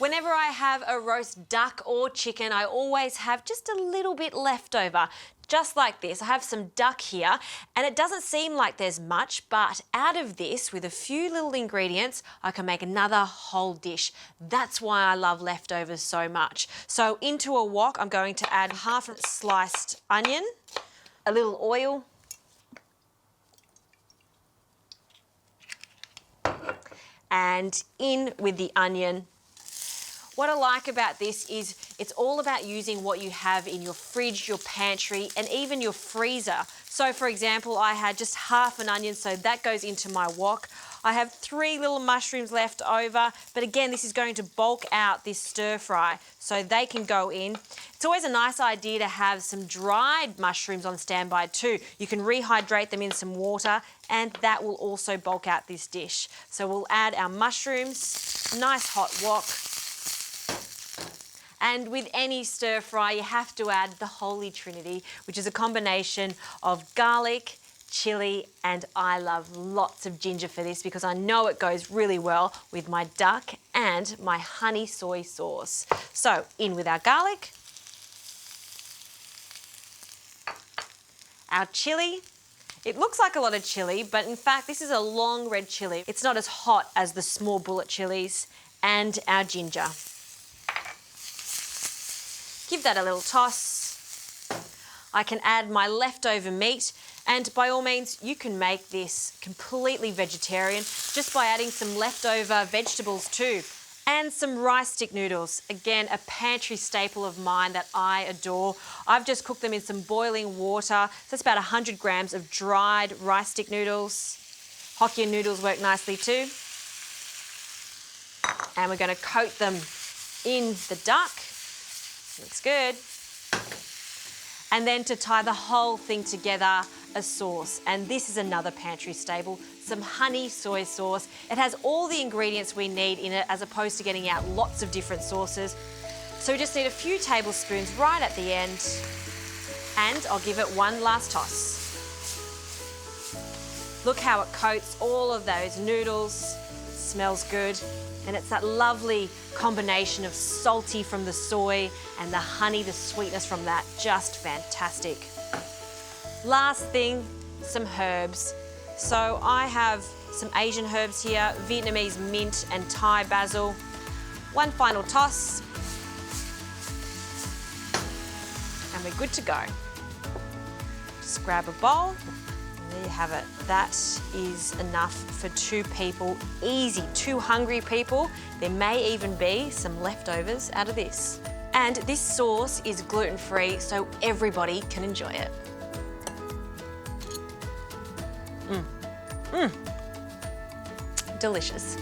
Whenever I have a roast duck or chicken, I always have just a little bit left over. Just like this. I have some duck here, and it doesn't seem like there's much, but out of this, with a few little ingredients, I can make another whole dish. That's why I love leftovers so much. So into a wok, I'm going to add half a sliced onion, a little oil, and in with the onion. What I like about this is it's all about using what you have in your fridge, your pantry, and even your freezer. So for example, I had just half an onion, so that goes into my wok. I have 3 little mushrooms left over, but again, this is going to bulk out this stir fry, so they can go in. It's always a nice idea to have some dried mushrooms on standby too. You can rehydrate them in some water, and that will also bulk out this dish. So we'll add our mushrooms, nice hot wok. And with any stir fry, you have to add the Holy Trinity, which is a combination of garlic, chili, and I love lots of ginger for this because I know it goes really well with my duck and my honey soy sauce. So in with our garlic, our chili. It looks like a lot of chili, but in fact, this is a long red chili. It's not as hot as the small bullet chilies, and our ginger. Give that a little toss. I can add my leftover meat, and by all means, you can make this completely vegetarian just by adding some leftover vegetables too, and some rice stick noodles. Again, a pantry staple of mine that I adore. I've just cooked them in some boiling water. So that's about 100 grams of dried rice stick noodles. Hokkien noodles work nicely too. And we're going to coat them in the duck. Looks good. And then to tie the whole thing together, a sauce. And this is another pantry staple, some honey soy sauce. It has all the ingredients we need in it as opposed to getting out lots of different sauces. So we just need a few tablespoons right at the end. And I'll give it one last toss. Look how it coats all of those noodles. Smells good. And it's that lovely combination of salty from the soy and the honey, the sweetness from that, just fantastic. Last thing, some herbs. So I have some Asian herbs here, Vietnamese mint and Thai basil. One final toss. And we're good to go. Just grab a bowl. There you have it. That is enough for 2 people. Easy. 2 hungry people. There may even be some leftovers out of this. And this sauce is gluten-free, so everybody can enjoy it. Delicious.